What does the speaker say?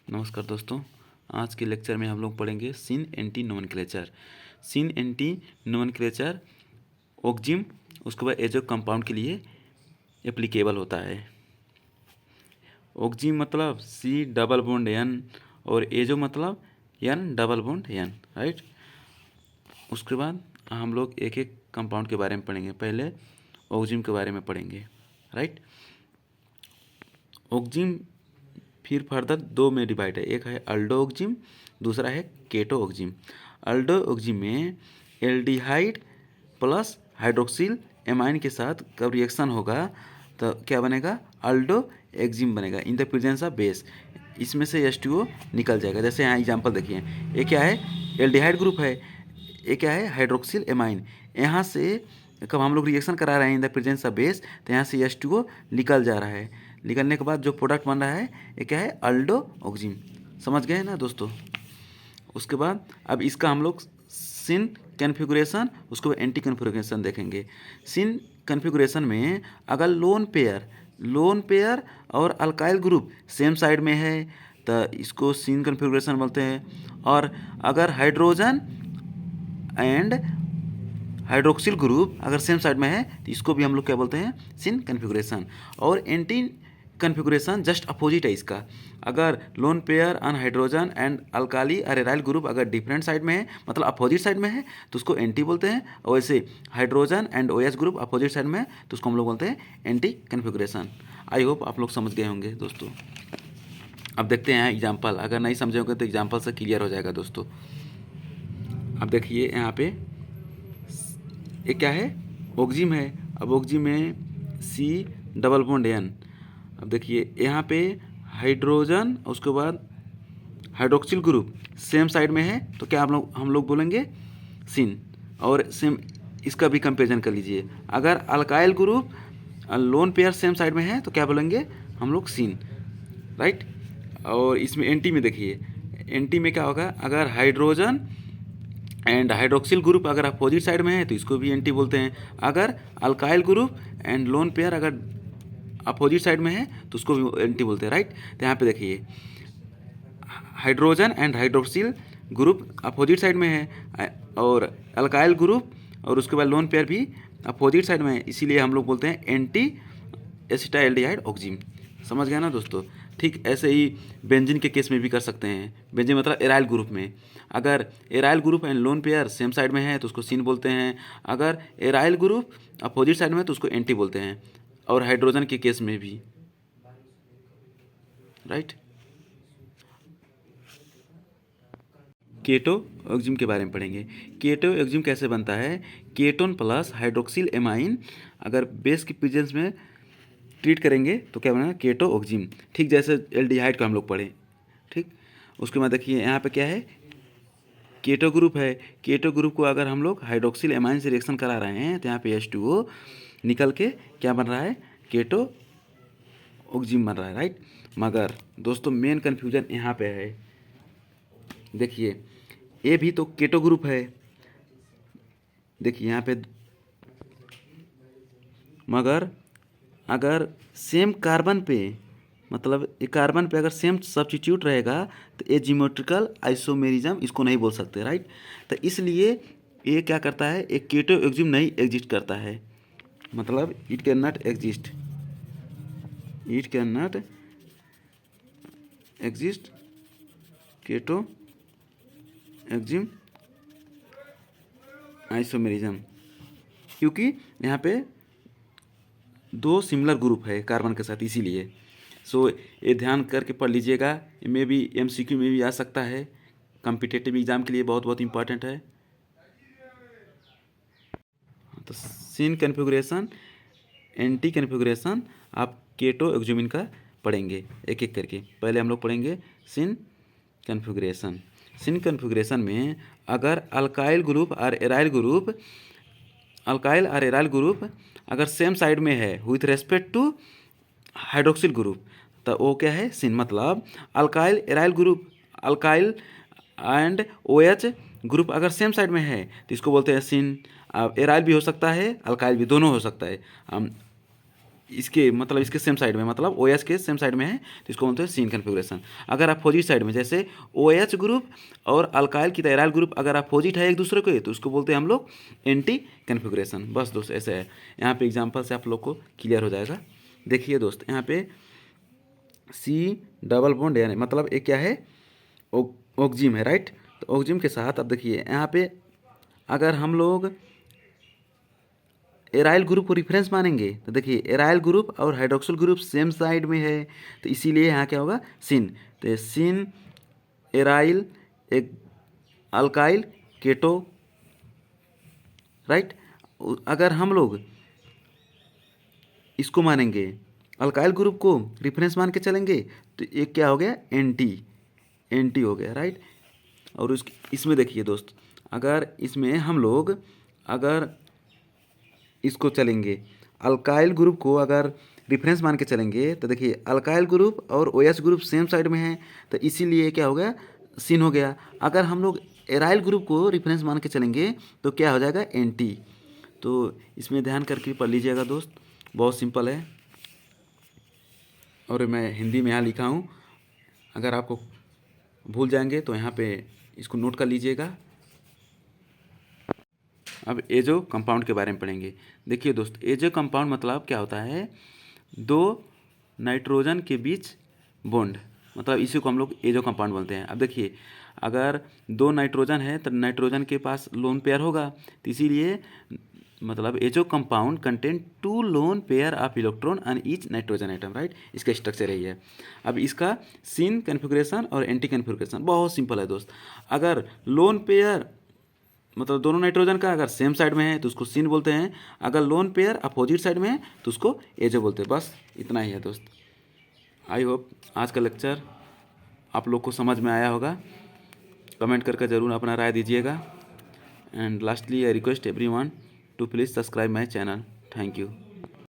नमस्कार दोस्तों। आज के लेक्चर में हम लोग पढ़ेंगे सिन एंटी नोमेनक्लेचर। सिन एंटी नोमेनक्लेचर ऑक्जिम उसके बाद एजो कंपाउंड के लिए एप्लीकेबल होता है। ऑक्जिम मतलब सी डबल बॉन्ड एन और एजो मतलब N double bond N, right. उसके बाद हम लोग एक एक कंपाउंड के बारे में पढ़ेंगे। पहले ऑक्जिम के बारे में पढ़ेंगे, राइट। ऑक्जिम फिर फर्दर दो में डिवाइड है, एक है अल्डो ऑक्जिम, दूसरा है केटो ऑक्जिम। अल्डो ऑक्जिम में एल्डिहाइड प्लस हाइड्रोक्सिल एमाइन के साथ कब रिएक्शन होगा तो क्या बनेगा, अल्डो एक्जिम बनेगा in the presence of base. इसमें से H2O निकल जाएगा। जैसे यहाँ एग्जांपल देखिए, ये क्या है, एल्डिहाइड ग्रुप है, ये क्या है, हाइड्रोक्सिल एमाइन। यहाँ से कब हम लोग रिएक्शन करा रहे हैं in the presence of base, तो यहाँ से H2O निकल जा रहा है। निकलने के बाद जो प्रोडक्ट बन रहा है ये क्या है, अल्डो ऑक्जिम। समझ गए ना दोस्तों। उसके बाद अब इसका हम लोग सिन कन्फिगुरेशन, उसके बाद एंटी कन्फिगुरेशन देखेंगे। सिन कन्फिगुरेशन में अगर लोन पेयर और अल्काइल ग्रुप सेम साइड में है तो इसको सिन कन्फिगुरेशन बोलते हैं। और अगर हाइड्रोजन एंड हाइड्रोक्सिल ग्रुप अगर सेम साइड में है तो इसको भी हम लोग क्या बोलते हैं, सिन कन्फिगुरेशन। और एंटी कन्फिगुरेशन जस्ट अपोजिट है इसका। अगर lone pair on hydrogen and alkali और एराइल ग्रुप अगर डिफरेंट साइड में है, मतलब अपोजिट साइड में है, तो उसको एंटी बोलते हैं। और वैसे hydrogen and OH group opposite side में है तो उसको हम लोग बोलते हैं एंटी कन्फिगुरेशन। आई होप आप लोग समझ गए होंगे दोस्तों। अब देखते हैं एग्जाम्पल, अगर नहीं समझे होंगे तो एग्जाम्पल से क्लियर हो जाएगा दोस्तों। अब देखिए यहाँ पे ये क्या है, ऑक्जिम है। अब ऑक्जिम में सी डबल बॉन्ड एन। अब देखिए यहाँ पे हाइड्रोजन, उसके बाद हाइड्रोक्सिल ग्रुप सेम साइड में है तो क्या हम लोग बोलेंगे, सिन। और सेम इसका भी कंपेरिजन कर लीजिए। अगर alkyl group lone pair same side में है तो क्या बोलेंगे हम लोग, सिन, राइट। और इसमें एंटी में देखिए, एंटी में क्या होगा, अगर हाइड्रोजन एंड हाइड्रोक्सिल ग्रुप अगर अपोजिट साइड में है तो इसको भी एंटी बोलते हैं। अगर alkyl group and lone pair अगर अपोजिट साइड में है तो उसको भी एंटी बोलते हैं, राइट। तो यहाँ पे देखिए hydrogen and hydroxyl group opposite side में है और अल्काइल ग्रुप और उसके बाद लोन पेयर भी अपोजिट साइड में है, इसीलिए हम लोग बोलते हैं एंटी एसिटाइल्डिहाइड ऑक्जिम। समझ गया ना दोस्तों। ठीक ऐसे ही बेंजीन के केस में भी कर सकते हैं। बेंजीन मतलब एराइल ग्रुप में, अगर aryl group and lone pair same side में है तो उसको सिन बोलते हैं। अगर एराइल ग्रुप अपोजिट साइड में है तो उसको एंटी बोलते हैं। और हाइड्रोजन के केस में भी, राइट। केटो ऑक्जिम के बारे में पढ़ेंगे। केटो ऑक्जिम कैसे बनता है, केटोन प्लस हाइड्रोक्सिल एमाइन अगर बेस की प्रेजेंस में ट्रीट करेंगे तो क्या बनेगा, केटो ऑक्जिम। ठीक जैसे एल्डिहाइड को हम लोग पढ़े, ठीक। उसके बाद देखिए यहाँ पे क्या है, केटो ग्रुप है। केटो ग्रुप को अगर हम लोग हाइड्रोक्सिल एमाइन से रिएक्शन करा रहे हैं तो यहाँ पे H2O निकल के क्या बन रहा है, केटो ऑक्जिम बन रहा है, राइट। मगर दोस्तों मेन कन्फ्यूजन यहाँ पे है। देखिए ये भी तो केटो ग्रुप है, देखिए यहाँ पे, मगर अगर सेम कार्बन पे, मतलब ये कार्बन पे अगर सेम सब्स्टिट्यूट रहेगा तो ये जियोमेट्रिकल आइसोमेरिज्म इसको नहीं बोल सकते, राइट। तो इसलिए ये क्या करता है, एक केटो ऑक्जिम नहीं एग्जिस्ट करता है, मतलब it can not exist, it can not exist keto oxime isomerism, क्योंकि यहाँ पे दो सिमिलर ग्रुप है कार्बन के साथ, इसीलिए। सो ये ध्यान करके पढ़ लीजिएगा, में भी MCQ में भी आ सकता है, कॉम्पिटिटिव एग्जाम के लिए बहुत बहुत इंपॉर्टेंट है। तो सिन कन्फिगुरेशन, एंटी कन्फिगुरेशन आप केटो ऑक्जिम का पढ़ेंगे एक एक करके। पहले हम लोग पढ़ेंगे सिन कन्फिगुरेशन। सिन कन्फिगुरेशन में अगर अल्काइल ग्रुप और एराइल ग्रुप, अल्काइल और एराइल ग्रुप अगर सेम साइड में है with respect to hydroxyl group तो वो क्या है, सिन। मतलब alkyl aryl group, alkyl and OH group अगर सेम साइड में है तो इसको बोलते हैं सिन। अब एराइल भी हो सकता है, अल्काइल भी, दोनों हो सकता है। इसके मतलब इसके सेम साइड में, मतलब ओ एच के सेम साइड में है तो इसको बोलते हैं सीन कन्फिग्रेशन। अगर अपोजिट साइड में, जैसे ओ एच ग्रुप और अल्काइल की एराइल ग्रुप अगर अपोजिट है एक दूसरे को तो उसको बोलते हैं हम लोग एंटी कन्फिग्रेशन। बस दोस्त ऐसे है, यहाँ पे एग्जांपल से आप लोग को क्लियर हो जाएगा। देखिए दोस्त, यहाँ पे सी डबल बॉन्ड यानी मतलब एक क्या है, ऑक्जिम है, राइट। तो ऑक्जिम के साथ अब देखिए यहाँ पे अगर हम लोग एराइल ग्रुप को रिफरेंस मानेंगे तो देखिए एराइल ग्रुप और हाइड्रोक्सिल ग्रुप सेम साइड में है, तो इसीलिए यहाँ क्या होगा, सिन। तो सिन एराइल एक अल्काइल केटो, राइट। अगर हम लोग इसको मानेंगे, अल्काइल ग्रुप को रिफरेंस मान के चलेंगे तो एक क्या हो गया, एंटी, एंटी हो गया, राइट। और इसमें देखिए दोस्त, अगर इसमें हम लोग अगर इसको चलेंगे, अल्काइल ग्रुप को अगर रिफरेंस मान के चलेंगे तो देखिए अल्काइल ग्रुप और O H group same side में है तो इसीलिए क्या हो गया, सिन हो गया। अगर हम लोग एराइल ग्रुप को रिफरेंस मान के चलेंगे तो क्या हो जाएगा, एंटी। तो इसमें ध्यान करके पढ़ लीजिएगा दोस्त, बहुत सिंपल है और मैं हिंदी में यहाँ लिखा हूँ। अगर आपको भूल जाएंगे तो यहाँ पे इसको नोट कर लीजिएगा। अब एजो कंपाउंड के बारे में पढ़ेंगे। देखिए दोस्त, एजो कंपाउंड मतलब क्या होता है, दो नाइट्रोजन के बीच बॉन्ड, मतलब इसी को हम लोग एजो कंपाउंड बोलते हैं। अब देखिए अगर दो नाइट्रोजन है तो नाइट्रोजन के पास लोन पेयर होगा, तो इसीलिए मतलब azo compound contain 2 lone pair of electron on each nitrogen atom, right. इसका स्ट्रक्चर यही है। अब इसका सिन कन्फिग्रेशन और एंटी कन्फिग्रेशन बहुत सिंपल है दोस्त। अगर लोन पेयर मतलब दोनों नाइट्रोजन का अगर सेम साइड में है तो उसको सिन बोलते हैं, अगर लोन पेयर अपोजिट साइड में है तो उसको एजो बोलते हैं। बस इतना ही है दोस्त। आई होप आज का लेक्चर आप लोग को समझ में आया होगा। कमेंट करके ज़रूर अपना राय दीजिएगा। And lastly I request everyone to please subscribe my channel. Thank you.